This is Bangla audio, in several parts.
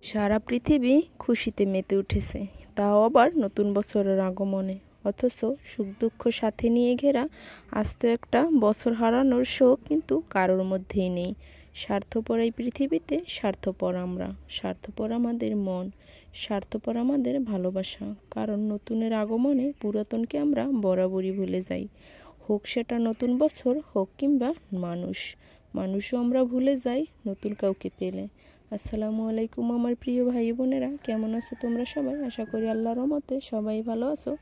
সারা পৃথিবী খুশিতে মেতে উঠেছে, তাও আবার নতুন বছরের আগমনে। অথচ সুখ দুঃখ সাথে নিয়ে ঘেরা আস্ত একটা বছর হারানোর শোক কিন্তু কারোর মধ্যেই নেই। স্বার্থপর এই পৃথিবীতে স্বার্থপর আমরা, স্বার্থপর আমাদের মন, স্বার্থপর আমাদের ভালোবাসা। কারণ নতুনের আগমনে পুরাতনকে আমরা বরাবরই ভুলে যাই। হোক সেটা নতুন বছর হোক কিংবা মানুষও আমরা ভুলে যাই নতুন কাউকে পেলে। আসসালামু আলাইকুম আমার প্রিয় ভাই বোনেরা, কেমন আছো তোমরা সবাই? আশা করি আল্লাহর রহমতে সবাই ভালো আছো।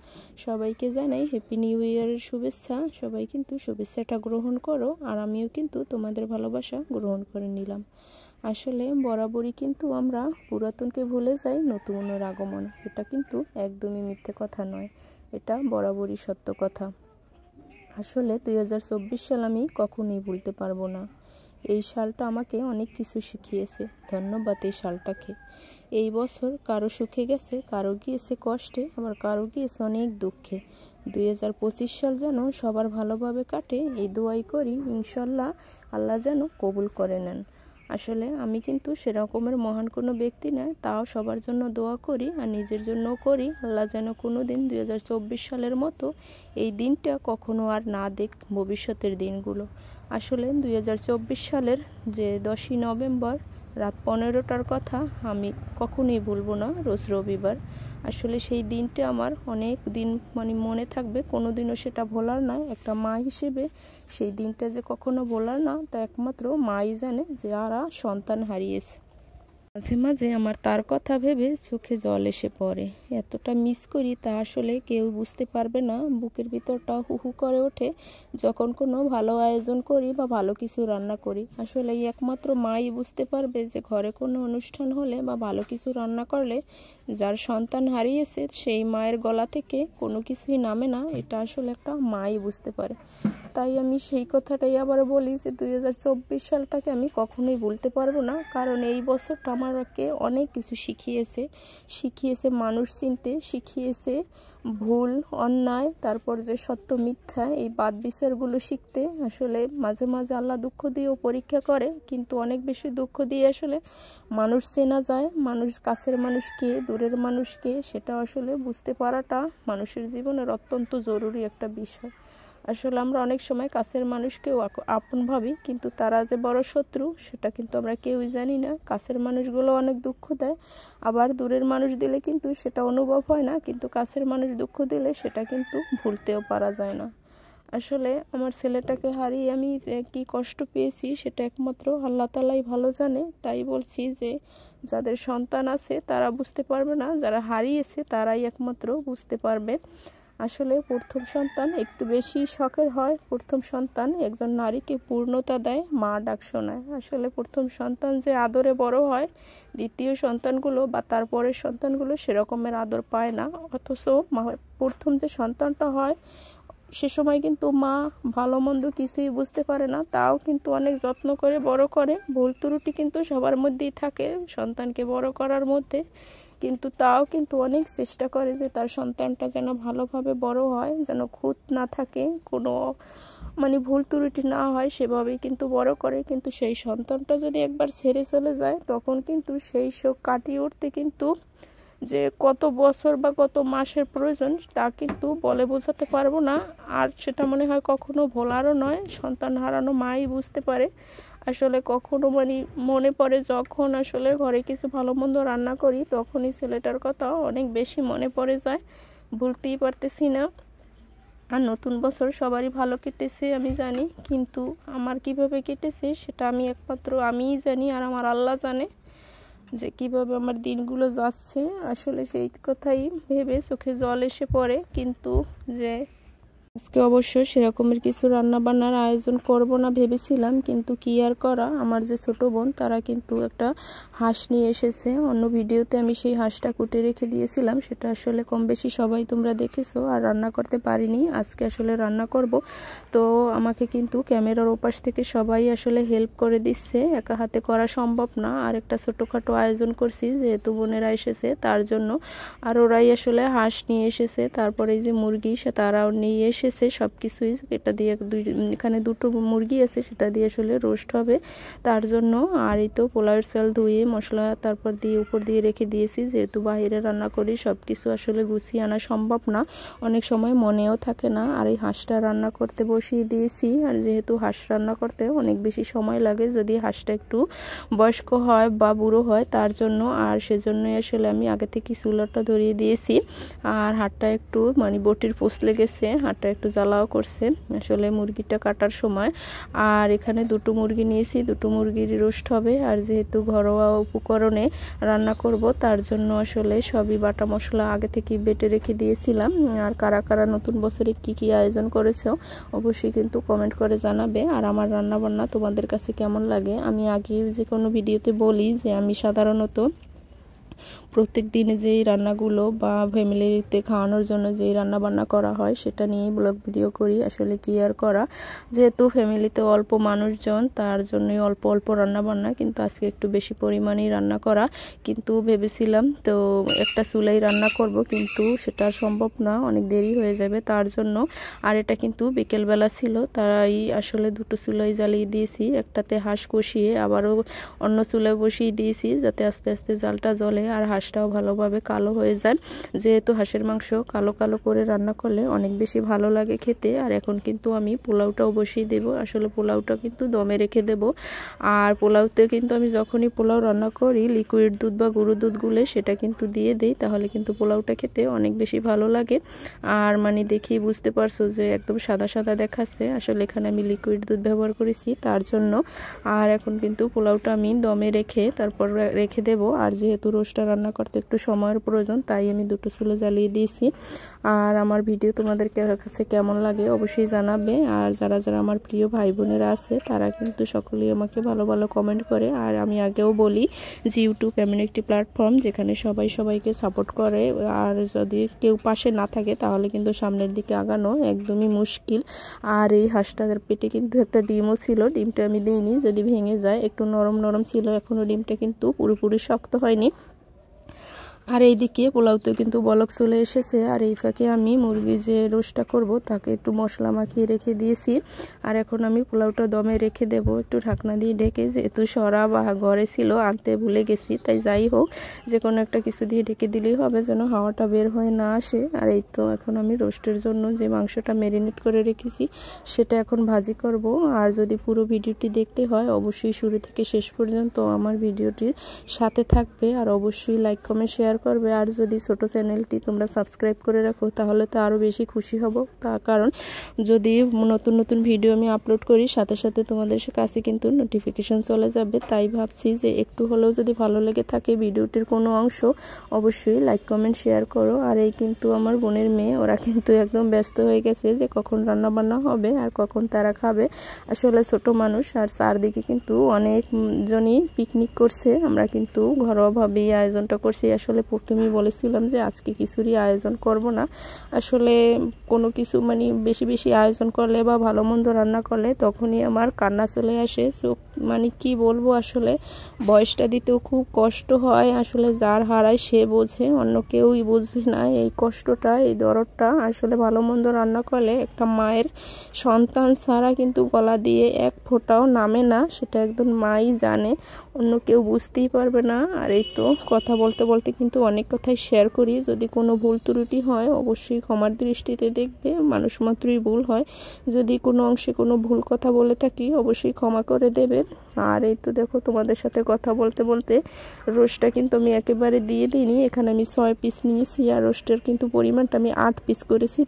সবাইকে জানাই হ্যাপি নিউ ইয়ারের শুভেচ্ছা। সবাই কিন্তু শুভেচ্ছাটা গ্রহণ করো, আর আমিও কিন্তু তোমাদের ভালোবাসা গ্রহণ করে নিলাম। আসলে বরাবরই কিন্তু আমরা পুরাতনকে ভুলে যাই নতুনের আগমনে। এটা কিন্তু একদমই মিথ্যে কথা নয়, এটা বরাবরই সত্য কথা। আসলে 2024 সাল আমি কখনোই ভুলতে পারবো না। এই সালটা আমাকে অনেক কিছু শিখিয়েছে, ধন্যবাদ এই সালটাকে। এই বছর কারো সুখে গেছে, কারো গিয়েছে কষ্টে, আবার কারো গিয়েছে অনেক দুঃখে। 2025 সাল যেন সবার ভালোভাবে কাটে এই দোয়াই করি, ইনশাল্লাহ আল্লাহ যেন কবুল করে নেন। আসলে আমি কিন্তু সেরকমের মহান কোনো ব্যক্তি নয়, তাও সবার জন্য দোয়া করি আর নিজের জন্যও করি। আল্লাহ যেন কোনো দিন 2024 সালের মতো এই দিনটা কখনো আর না দেখ ভবিষ্যতের দিনগুলো। আসলে 2024 সালের যে 10ই নভেম্বর রাত 15টার কথা আমি কখনোই ভুলবো না, রোজ রবিবার। আসলে সেই দিনটা আমার অনেক দিন মনে থাকবে, কোনো দিনও সেটা ভোলার না। একটা মা হিসেবে সেই দিনটা যে কখনো ভোলার না তা একমাত্র মাই জানে, যারা সন্তান হারিয়েছে। মাঝে মাঝে আমার তার কথা ভেবে চোখে জল এসে পড়ে। এতটা মিস করি তা আসলে কেউ বুঝতে পারবে না। বুকের ভিতরটা হুহু করে ওঠে যখন কোনো ভালো আয়োজন করি বা ভালো কিছু রান্না করি। আসলে এই একমাত্র মাই বুঝতে পারবে যে ঘরে কোনো অনুষ্ঠান হলে বা ভালো কিছু রান্না করলে যার সন্তান হারিয়েছে সেই মায়ের গলা থেকে কোনো কিছুই নামে না। এটা আসলে একটা মাই বুঝতে পারে। তাই আমি সেই কথাটাই আবার বলি যে 2024 সালটাকে আমি কখনোই ভুলতে পারবো না। কারণ এই বছরটা আমাকে অনেক কিছু শিখিয়েছে মানুষ চিনতে, শিখিয়েছে ভুল অন্যায়, তারপর যে সত্য মিথ্যা এই বাদ বিচারগুলো শিখতে। আসলে মাঝে মাঝে আল্লাহ দুঃখ দিয়েও পরীক্ষা করে, কিন্তু অনেক বেশি দুঃখ দিয়ে আসলে মানুষ চেনা যায়। মানুষ, কাছের মানুষকে দূরের মানুষকে, সেটা আসলে বুঝতে পারাটা মানুষের জীবনের অত্যন্ত জরুরি একটা বিষয়। আসলে আমরা অনেক সময় কাছের মানুষকেও আপন ভাবি, কিন্তু তারা যে বড় শত্রু সেটা কিন্তু আমরা কেউই জানি না। কাছের মানুষগুলো অনেক দুঃখ দেয়, আবার দূরের মানুষ দিলে কিন্তু সেটা অনুভব হয় না, কিন্তু কাছের মানুষ দুঃখ দিলে সেটা কিন্তু ভুলতেও পারা যায় না। আসলে আমার ছেলেটাকে হারিয়ে আমি যে কী কষ্ট পেয়েছি সেটা একমাত্র আল্লাহ তাআলাই ভালো জানে। তাই বলছি যে যাদের সন্তান আছে তারা বুঝতে পারবে না, যারা হারিয়েছে তারাই একমাত্র বুঝতে পারবে। আসলে প্রথম সন্তান একটু বেশি শখের হয়। প্রথম সন্তান একজন নারীকে পূর্ণতা দেয়, মা ডাক শোনায়। আসলে প্রথম সন্তান যে আদরে বড় হয়, দ্বিতীয় সন্তানগুলো বা তারপরের সন্তানগুলো সেরকমের আদর পায় না। অথচ প্রথম যে সন্তানটা হয় সে সময় কিন্তু মা ভালো মন্দ কিছুই বুঝতে পারে না, তাও কিন্তু অনেক যত্ন করে বড় করে। ভুল ত্রুটি কিন্তু সবার মধ্যেই থাকে সন্তানকে বড় করার মধ্যে, কিন্তু তাও কিন্তু অনেক চেষ্টা করে যে তার সন্তানটা যেন ভালোভাবে বড় হয়, যেন খুঁত না থাকে, কোনো ভুল ত্রুটি না হয়, সেভাবেই কিন্তু বড় করে। কিন্তু সেই সন্তানটা যদি একবার ছেড়ে চলে যায় তখন কিন্তু সেই শোক কাটিয়ে উঠতে কিন্তু যে কত বছর বা কত মাসের প্রয়োজন তা কিন্তু বলে বোঝাতে পারবো না। আর সেটা মনে হয় কখনো ভোলারও নয়। সন্তান হারানো মাই বুঝতে পারে। আসলে কখনো মনে পড়ে যখন আসলে ঘরে কিছু ভালো মন্দ রান্না করি, তখনই ছেলেটার কথা অনেক বেশি মনে পড়ে যায়, ভুলতেই পারতেছি না। আর নতুন বছর সবারই ভালো কেটেছে আমি জানি, কিন্তু আমার কিভাবে কেটেছে সেটা একমাত্র আমিই জানি, আর আমার আল্লাহ জানে যে কিভাবে আমার দিনগুলো যাচ্ছে। আসলে সেই কথাই ভেবে চোখে জল এসে পড়ে। কিন্তু যে আজকে অবশ্য সেরকমের কিছু রান্না বান্নার আয়োজন করব না ভেবেছিলাম, কিন্তু কি আর করা। আমার যে ছোট বোন তারা কিন্তু একটা হাঁস নিয়ে এসেছে। অন্য ভিডিওতে আমি সেই হাঁসটা কুটে রেখে দিয়েছিলাম, সেটা আসলে কম বেশি সবাই তোমরা দেখেছো, আর রান্না করতে পারিনি। আজকে আসলে রান্না করব, তো আমাকে কিন্তু ক্যামেরার ওপাশ থেকে সবাই আসলে হেল্প করে দিচ্ছে, একা হাতে করা সম্ভব না। আর একটা ছোটোখাটো আয়োজন করছি যেহেতু বোনেরা এসেছে তার জন্য। আর ওরাই আসলে হাঁস নিয়ে এসেছে, তারপরে যে মুরগি সে তারাও নিয়ে এসেছে। এসেছে সব কিছুই। এটা দিয়ে এখানে দুটো মুরগি আছে, সেটা দিয়ে আসলে রোস্ট হবে তার জন্য। আর এই তো পোলাওয়ের চাল ধুয়ে মশলা তারপর দিয়ে উপর দিয়ে রেখে দিয়েছি, যেহেতু বাইরে রান্না করি সব কিছু আসলে গুছিয়ে আনা সম্ভব না, অনেক সময় মনেও থাকে না। আর এই হাঁসটা রান্না করতে বসিয়ে দিয়েছি। আর যেহেতু হাঁস রান্না করতে অনেক বেশি সময় লাগে যদি হাঁসটা একটু বয়স্ক হয় বা বুড়ো হয় তার জন্য, আর সেজন্যই আসলে আমি আগে থেকে চুলাটা ধরিয়ে দিয়েছি। আর হাড়টা একটু মানে বটির পোষ লেগেছে, হাড়টা একটু জ্বালাও করছে আসলে মুরগিটা কাটার সময়। আর এখানে দুটো মুরগি নিয়েছি, দুটো মুরগির রোস্ট হবে। আর যেহেতু ঘরোয়া উপকরণে রান্না করব তার জন্য আসলে সবই বাটা মশলা আগে থেকে বেটে রেখে দিয়েছিলাম। আর কারা কারা নতুন বছরে কি কি আয়োজন করেছো অবশ্যই কিন্তু কমেন্ট করে জানাবে। আর আমার রান্না বান্না তোমাদের কাছে কেমন লাগে। আমি আগে যে কোনো ভিডিওতে বলি যে আমি সাধারণত প্রত্যেক দিনে যেই রান্নাগুলো বা ফ্যামিলিতে খাওয়ানোর জন্য যেই রান্না বান্না করা হয় সেটা নিয়েই ব্লগ ভিডিও করি। আসলে কি আর করা, যেহেতু ফ্যামিলিতে অল্প মানুষজন তার জন্যই অল্প অল্প রান্না বান্না, কিন্তু আজকে একটু বেশি পরিমাণেই রান্না করা। কিন্তু ভেবেছিলাম তো একটা চুলাই রান্না করব, কিন্তু সেটা সম্ভব না, অনেক দেরি হয়ে যাবে তার জন্য। আর এটা কিন্তু বিকেলবেলা ছিল, তাই আসলে দুটো চুলাই জ্বালিয়ে দিয়েছি, একটাতে হাঁস কষিয়ে আবারও অন্য চুলায় বসিয়ে দিয়েছি যাতে আস্তে আস্তে জালটা জ্বলে আর হাঁসটাও ভালোভাবে কালো হয়ে যায়। যেহেতু হাঁসের মাংস কালো কালো করে রান্না করলে অনেক বেশি ভালো লাগে খেতে। আর এখন কিন্তু আমি পোলাওটাও বসিয়ে দেব, আসলে পোলাওটা কিন্তু দমে রেখে দেব। আর পোলাওতে কিন্তু আমি যখনই পোলাও রান্না করি লিকুইড দুধ বা গরুর দুধ গুলে সেটা কিন্তু দিয়ে দিই, তাহলে কিন্তু পোলাওটা খেতে অনেক বেশি ভালো লাগে। আর মানে দেখেই বুঝতে পারছো যে একদম সাদা সাদা দেখাচ্ছে, আসলে এখানে আমি লিকুইড দুধ ব্যবহার করেছি তার জন্য। আর এখন কিন্তু পোলাওটা আমি দমে রেখে তারপর রেখে দেব। আর যেহেতু রোস্টটা রান্না করতে একটু সময়ের প্রয়োজন তাই আমি দুটো চুলো জ্বালিয়ে দিয়েছি। আর আমার ভিডিও তোমাদের কাছে কেমন লাগে অবশ্যই জানাবে। আর যারা যারা আমার প্রিয় ভাই বোনেরা আছে তারা কিন্তু সকলেই আমাকে ভালো ভালো কমেন্ট করে। আর আমি আগেও বলি যে ইউটিউব এমন একটি প্ল্যাটফর্ম যেখানে সবাই সবাইকে সাপোর্ট করে। আর যদি কেউ পাশে না থাকে তাহলে কিন্তু সামনের দিকে আগানো একদমই মুশকিল। আর এই হাঁসটার পেটে কিন্তু একটা ডিমও ছিল, ডিমটা আমি দিইনি, যদি ভেঙে যায়, একটু নরম নরম ছিল, এখনও ডিমটা কিন্তু পুরোপুরি শক্ত হয়নি। আর এইদিকে পোলাওতে কিন্তু বলক চলে এসেছে। আর এই ফাঁকে আমি মুরগির যে রোস্টটা করব তাকে একটু মশলা মাখিয়ে রেখে দিয়েছি। আর এখন আমি পোলাওটা দমে রেখে দেব একটু ঢাকনা দিয়ে ঢেকে, যেহেতু সরা বা ঘরে ছিল আনতে ভুলে গেছি, তাই যাই হোক যে কোনো একটা কিছু দিয়ে ঢেকে দিলেই হবে যেন হাওয়াটা বের হয়ে না আসে। আর এই তো এখন আমি রোস্টের জন্য যে মাংসটা ম্যারিনেট করে রেখেছি সেটা এখন ভাজি করব। আর যদি পুরো ভিডিওটি দেখতে হয় অবশ্যই শুরু থেকে শেষ পর্যন্ত আমার ভিডিওটির সাথে থাকবে। আর অবশ্যই লাইক কমেন্ট শেয়ার করবে। আর যদি ছোট চ্যানেলটি তোমরা সাবস্ক্রাইব করে রাখো তাহলে তো আরও বেশি খুশি হব, তার কারণ যদি নতুন নতুন ভিডিও আমি আপলোড করি সাথে সাথে তোমাদের কাছে কিন্তু নোটিফিকেশন চলে যাবে। তাই ভাবছি যে একটু হলেও যদি ভালো লেগে থাকে ভিডিওটির কোনো অংশ অবশ্যই লাইক কমেন্ট শেয়ার করো। আর এই কিন্তু আমার বোনের মেয়ে, ওরা কিন্তু একদম ব্যস্ত হয়ে গেছে যে কখন রান্না বান্না হবে আর কখন তারা খাবে। আসলে ছোট মানুষ, আর চারদিকে কিন্তু অনেকজনই পিকনিক করছে, আমরা কিন্তু ঘরোয়াভাবেই আয়োজনটা করছি। আসলে প্রথমেই বলেছিলাম যে আজকে কিছুরই আয়োজন করব না, আসলে কোনো কিছু মানে বেশি বেশি আয়োজন করলে বা ভালো মন্দ রান্না করলে তখনই আমার কান্না চলে আসে। সো মানে কি বলবো, আসলে বয়সটা দিতেও খুব কষ্ট হয়, আসলে যার হারায় সে বোঝে, অন্য কেউই বুঝবে না এই কষ্টটা, এই দরদটা। আসলে ভালো মন্দ রান্না করলে একটা মায়ের সন্তান ছাড়া কিন্তু গলা দিয়ে এক ফোঁটাও নামে না, সেটা একদম মাই জানে, অন্য কেউ বুঝতেই পারবে না। আর এই তো কথা বলতে বলতে কিন্তু অনেক কথাই শেয়ার করি, যদি কোনো ভুল ত্রুটি হয় অবশ্যই ক্ষমার দৃষ্টিতে দেখবে, মানুষ মাত্রই ভুল হয়, যদি কোনো অংশে কোনো ভুল কথা বলে থাকি অবশ্যই ক্ষমা করে দেবে। আর এই তো দেখো তোমাদের সাথে কথা বলতে বলতে রোস্টটা কিন্তু আমি একেবারে দিয়ে দিইনি, এখানে আমি 6 পিস নিয়েছি। আর রোস্টের কিন্তু পরিমাণটা আমি 8 পিস করেছি,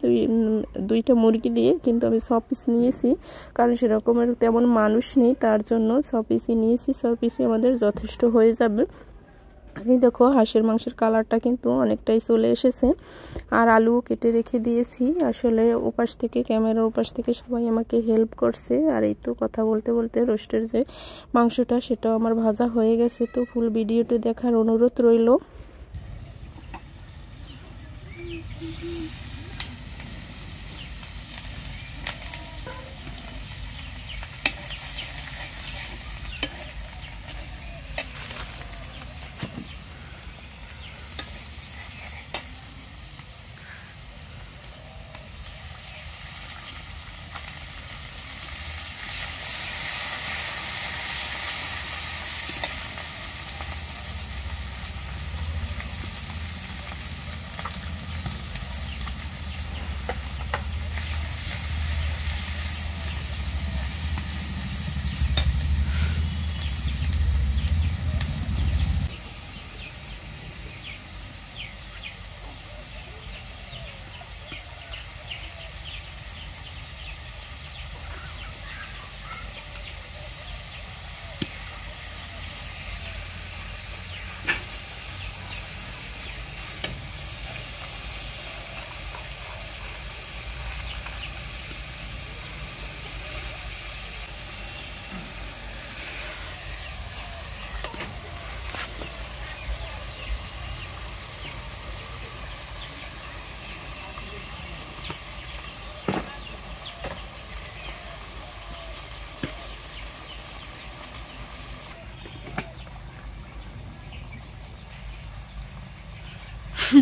দুইটা মুরগি দিয়ে কিন্তু আমি 6 পিস নিয়েছি, কারণ সেরকমের তেমন মানুষ নেই তার জন্য 6 পিসই নিয়েছি, 6 পিসই আমাদের যথেষ্ট হয়ে যাবে। এই দেখো হাঁসের মাংসের কালারটা কিন্তু অনেকটাই চলে এসেছে। আর আলু কেটে রেখে দিয়েছি, আসলে ওপাশ থেকে ক্যামেরার ওপাশ থেকে সবাই আমাকে হেল্প করছে। আর এই তো কথা বলতে বলতে রোস্টের যে মাংসটা সেটাও আমার ভাজা হয়ে গেছে। তো ফুল ভিডিওটি দেখার অনুরোধ রইল।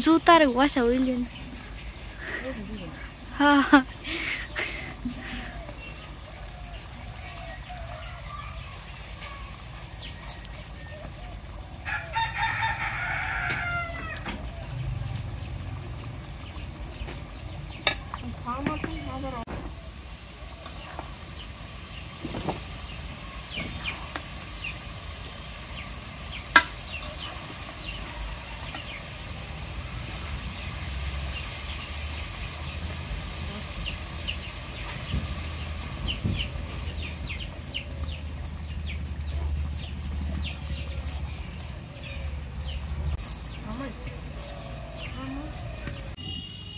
জুতার ওয়াসা হইলেন হ্যাঁ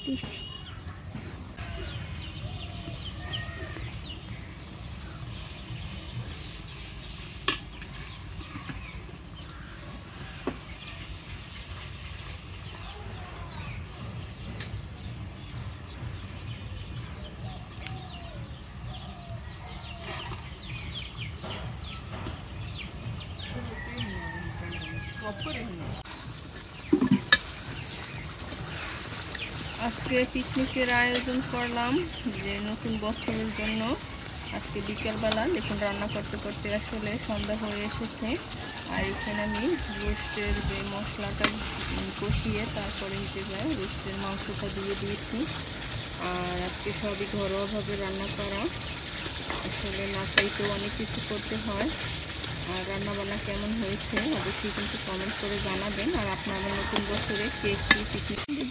দিছি আজকে পিকনিকের আয়োজন করলাম যে নতুন বছরের জন্য। আজকে বিকেলবেলা দেখুন রান্না করতে করতে আসলে সন্ধ্যা হয়ে এসেছে। আর এখানে আমি রোস্টের যে মশলাটা কষিয়ে তারপরে হিসেবে রোস্টের মাংসটা দিয়ে দিয়েছি। আর আজকে সবই ঘরোয়াভাবে রান্না করা, আসলে না চাইতেও অনেক কিছু করতে হয়। আর রান্নাবান্না কেমন হয়েছে অবশ্যই কিন্তু কমেন্ট করে জানাবেন। আর আপনাদের নতুন বছরে কে কী পিকনিক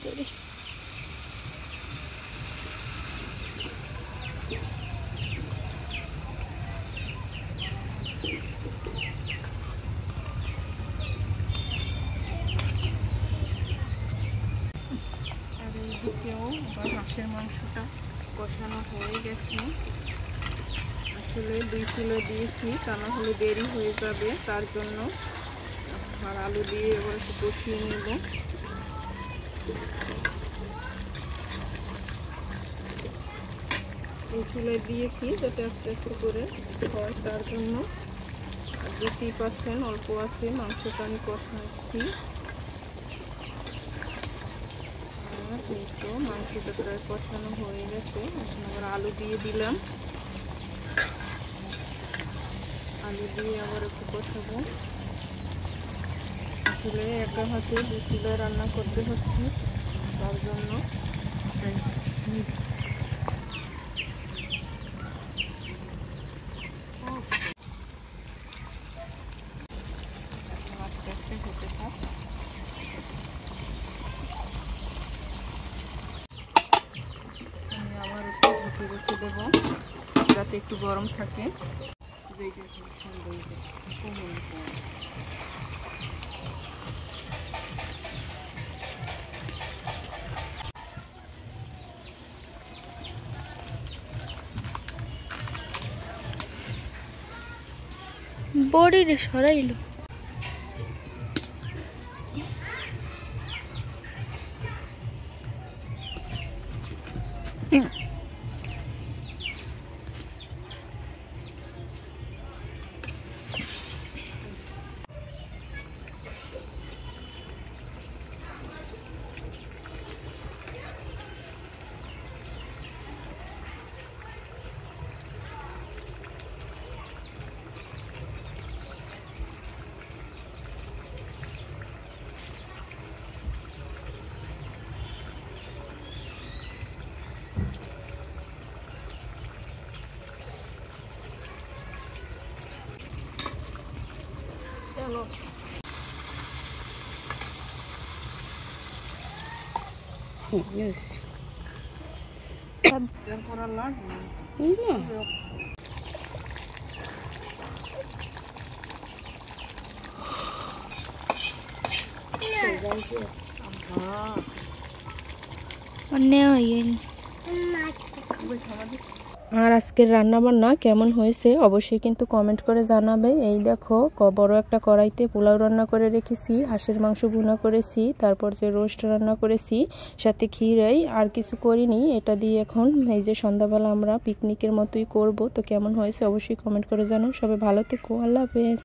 দিকেও আবার হাঁসের মাংসটা কষানো হয়ে গেছে। আসলে 2 কিলো দিয়েছি, তা না হলে দেরি হয়ে যাবে, তার জন্য। আর আলু দিয়ে এবার একটু কষিয়ে নেব। এই চুলায় দিয়েছি যাতে আস্তে আস্তে করে হয়, তার জন্য। আর দেখতেই পাচ্ছেন অল্প আছে, মাংসটা আমি কষাচ্ছি। এই তো মাংসটা প্রায় কষানো হয়ে গেছে। এখন আবার আলু দিয়ে দিলাম, আলু দিয়ে আবার একটু কষাবো। আসলে একা হাতে 2 কিলো রান্না করতে হচ্ছে, তার জন্য। আস্তে আস্তে হতে থাক। আমি আবার একটু ঢেকে দেবো যাতে একটু গরম থাকে। বডিরে সরাইলো চলো। Yes. করার লাগবে No. আর আজকের রান্নাবান্না কেমন হয়েছে অবশ্যই কিন্তু কমেন্ট করে জানাবে। এই দেখো বড় একটা কড়াইতে পোলাও রান্না করে রেখেছি, হাঁসের মাংস ভুনা করেছি, তারপর যে রোস্ট রান্না করেছি, সাথে ক্ষীরাই। আর কিছু করিনি, এটা দিয়ে এখন এই যে সন্ধ্যাবেলা আমরা পিকনিকের মতোই করব। তো কেমন হয়েছে অবশ্যই কমেন্ট করে জানাও। সবাই ভালো থেকো, আল্লাহ হাফেজ।